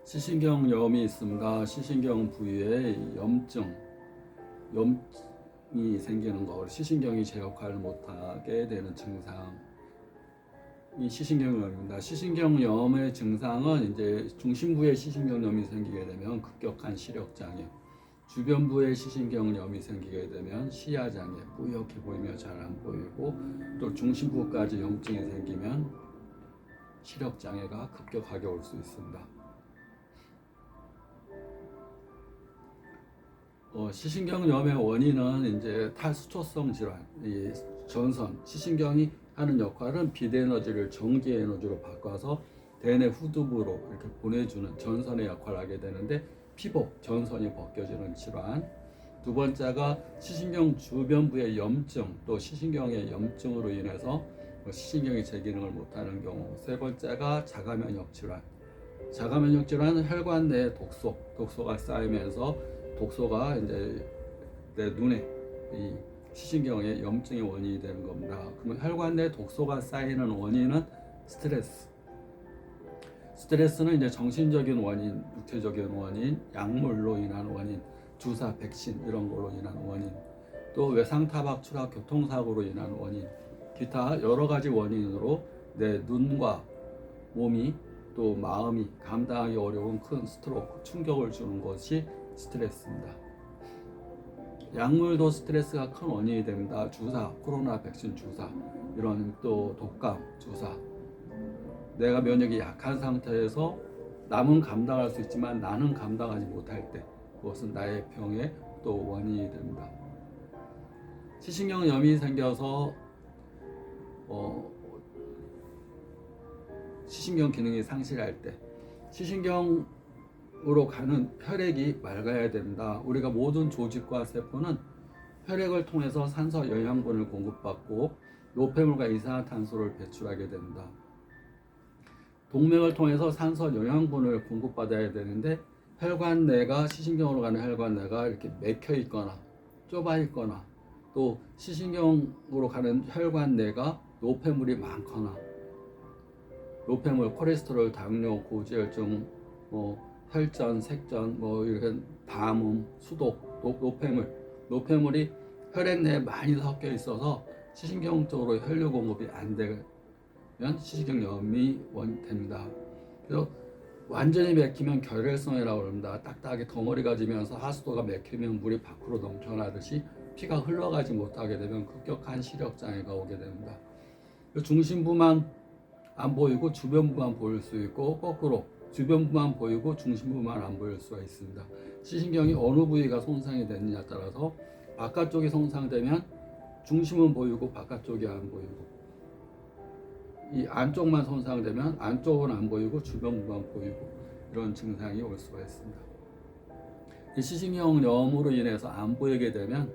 시신경염이 있습니다. 시신경 부위에 염증이 생기는 거, 시신경이 제 역할을 못하게 되는 증상이 시신경염입니다. 시신경염의 증상은 이제 중심부에 시신경염이 생기게 되면 급격한 시력장애, 주변부에 시신경염이 생기게 되면 시야장애, 뿌옇게 보이며 잘 안 보이고, 또 중심부까지 염증이 생기면 시력장애가 급격하게 올 수 있습니다. 시신경염의 원인은 이제 탈수초성 질환, 이 전선, 시신경이 하는 역할은 비대에너지를 전기에너지로 바꿔서 대뇌 후두부로 이렇게 보내주는 전선의 역할을 하게 되는데, 피복, 전선이 벗겨지는 질환. 두 번째가 시신경 주변부의 염증, 또 시신경의 염증으로 인해서 시신경이 제 기능을 못하는 경우. 세 번째가 자가면역 질환. 자가면역 질환은 혈관 내에 독소가 쌓이면서 독소가 이제 내 눈에 이 시신경의 염증의 원인이 되는 겁니다. 그러면 혈관 내 독소가 쌓이는 원인은 스트레스는 이제 정신적인 원인, 육체적인 원인, 약물로 인한 원인, 주사, 백신 이런 걸로 인한 원인, 또 외상타박, 추락, 교통사고로 인한 원인, 기타 여러 가지 원인으로 내 눈과 몸이 또 마음이 감당하기 어려운 큰 스트로크, 충격을 주는 것이 스트레스입니다. 약물도 스트레스가 큰 원인이 됩니다. 주사, 코로나 백신 주사, 이런 또 독감 주사. 내가 면역이 약한 상태에서 남은 감당할 수 있지만 나는 감당하지 못할 때, 그것은 나의 병의 또 원인이 됩니다. 시신경염이 생겨서 시신경 기능이 상실할 때, 시신경으로 가는 혈액이 맑아야 됩니다. 우리가 모든 조직과 세포는 혈액을 통해서 산소 영양분을 공급받고 노폐물과 이산화탄소를 배출하게 됩니다. 동맥을 통해서 산소 영양분을 공급받아야 되는데, 혈관 내가 시신경으로 가는 혈관 내가 이렇게 막혀 있거나 좁아 있거나, 또 시신경으로 가는 혈관 내가 노폐물이 많거나, 노폐물, 콜레스테롤, 당뇨, 고지혈증, 혈전, 색전, 이렇게 담음, 수독, 노폐물이 혈액 내에 많이 섞여 있어서 시신경 쪽으로 혈류 공급이 안 되면 시신경염이 됩니다. 그래서 완전히 막히면 결혈성이라고 합니다. 딱딱하게 덩어리가 지면서 하수도가 막히면 물이 밖으로 넘쳐나듯이 피가 흘러가지 못하게 되면 급격한 시력장애가 오게 됩니다. 중심부만 안 보이고 주변부만 보일 수 있고, 거꾸로 주변부만 보이고 중심부만 안 보일 수가 있습니다. 시신경이 어느 부위가 손상이 됐느냐에 따라서 바깥쪽이 손상되면 중심은 보이고 바깥쪽이 안 보이고, 이 안쪽만 손상되면 안쪽은 안 보이고 주변부만 보이고, 이런 증상이 올 수가 있습니다. 이 시신경염으로 인해서 안 보이게 되면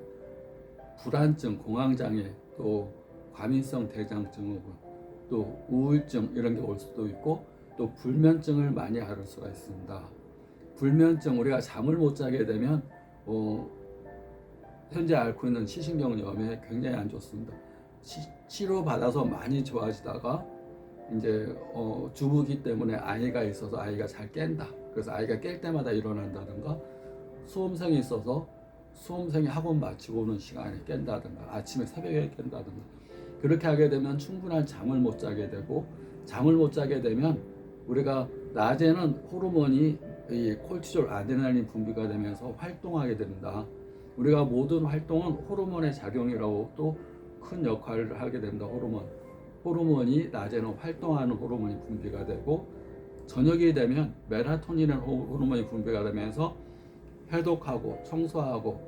불안증, 공황장애, 또 과민성 대장증후군, 또 우울증 이런 게 올 수도 있고, 또 불면증을 많이 앓을 수가 있습니다. 불면증, 우리가 잠을 못 자게 되면 현재 앓고 있는 시신경염에 굉장히 안 좋습니다. 치료 받아서 많이 좋아지다가 이제 주부기 때문에 아이가 있어서 아이가 잘 깬다. 그래서 아이가 깰 때마다 일어난다든가, 수험생이 있어서 수험생이 학원 마치고 오는 시간에 깬다든가, 아침에 새벽에 깬다든가, 그렇게 하게 되면 충분한 잠을 못 자게 되고, 잠을 못 자게 되면 우리가 낮에는 호르몬이 이 콜티졸, 아드레날린 분비가 되면서 활동하게 됩니다. 우리가 모든 활동은 호르몬의 작용이라고 또 큰 역할을 하게 됩니다. 호르몬이 낮에는 활동하는 호르몬이 분비가 되고, 저녁이 되면 멜라토닌이라는 호르몬이 분비가 되면서 해독하고 청소하고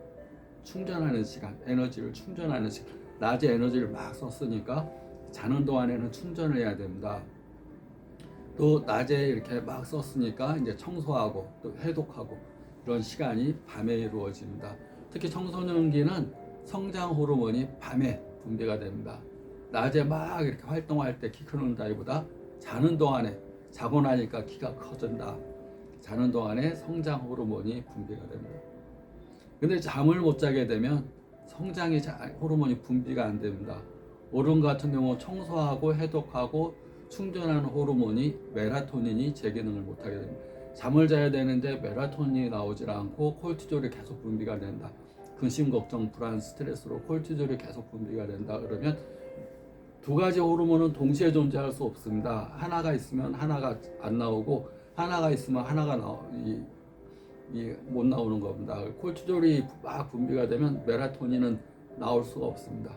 충전하는 시간, 에너지를 충전하는 시간, 낮에 에너지를 막 썼으니까 자는 동안에는 충전을 해야 됩니다. 또 낮에 이렇게 막 썼으니까 이제 청소하고 또 해독하고, 이런 시간이 밤에 이루어집니다. 특히 청소년기는 성장 호르몬이 밤에 분비가 됩니다. 낮에 막 이렇게 활동할 때 키 크는 나이보다 자는 동안에, 자고 나니까 키가 커진다. 자는 동안에 성장 호르몬이 분비가 됩니다. 근데 잠을 못 자게 되면 성장이 호르몬이 분비가 안 됩니다. 어른 같은 경우 청소하고 해독하고 충전하는 호르몬이 멜라토닌이 제 기능을 못하게 됩니다. 잠을 자야 되는데 멜라토닌이 나오질 않고 콜티졸이 계속 분비가 된다. 근심, 걱정, 불안, 스트레스로 콜티졸이 계속 분비가 된다. 그러면 두 가지 호르몬은 동시에 존재할 수 없습니다. 하나가 있으면 하나가 안 나오고 하나가 있으면 하나가 못 나오는 겁니다. 콜티졸이 막 분비가 되면 멜라토닌은 나올 수가 없습니다.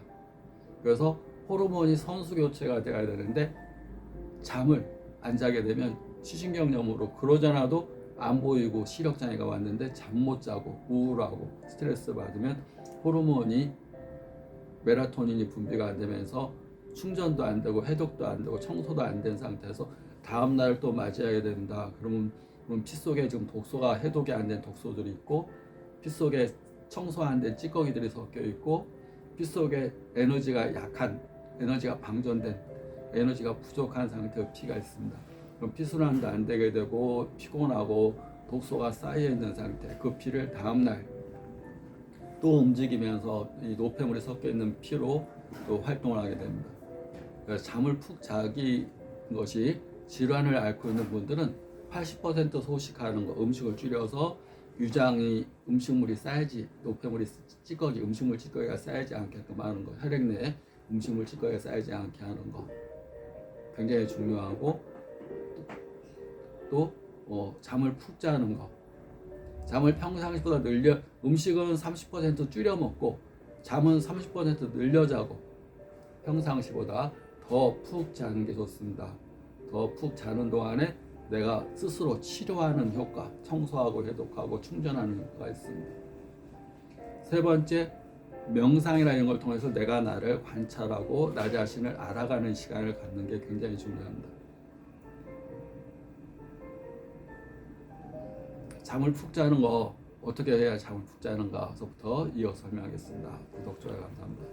그래서 호르몬이 선수 교체가 돼야 되는데 잠을 안 자게 되면 시신경염으로 그러잖아도 안 보이고 시력 장애가 왔는데 잠 못 자고 우울하고 스트레스 받으면 호르몬이 멜라토닌이 분비가 안 되면서 충전도 안 되고 해독도 안 되고 청소도 안 된 상태에서 다음 날 또 맞이하게 된다. 그러면 피 속에 지금 독소가 해독이 안 된 독소들이 있고 피 속에 청소 안 된 찌꺼기들이 섞여 있고 피 속에 에너지가 약한 에너지가 방전된 에너지가 부족한 상태의 피가 있습니다. 그럼 피순환도 안 되게 되고 피곤하고 독소가 쌓여 있는 상태, 그 피를 다음 날 또 움직이면서 이 노폐물이 섞여 있는 피로 또 활동을 하게 됩니다. 그래서 잠을 푹 자기 것이 질환을 앓고 있는 분들은 80% 소식하는 거, 음식을 줄여서 유장이 음식물이 쌓이지 노폐물이 찌꺼기 음식물 찌꺼기가 쌓이지 않게끔 하는 거, 혈액 내에 음식물 찌꺼기가 쌓이지 않게 하는 거 굉장히 중요하고 또 잠을 푹 자는 거, 잠을 평상시보다 늘려 음식은 30% 줄여 먹고 잠은 30% 늘려 자고 평상시보다 더 푹 자는 게 좋습니다. 더 푹 자는 동안에 내가 스스로 치료하는 효과, 청소하고 해독하고 충전하는 효과가 있습니다. 세 번째, 명상이라는 걸 통해서 내가 나를 관찰하고 나 자신을 알아가는 시간을 갖는 게 굉장히 중요합니다. 잠을 푹 자는 거 어떻게 해야 잠을 푹 자는가서부터 이어 설명하겠습니다. 구독, 좋아요 감사합니다.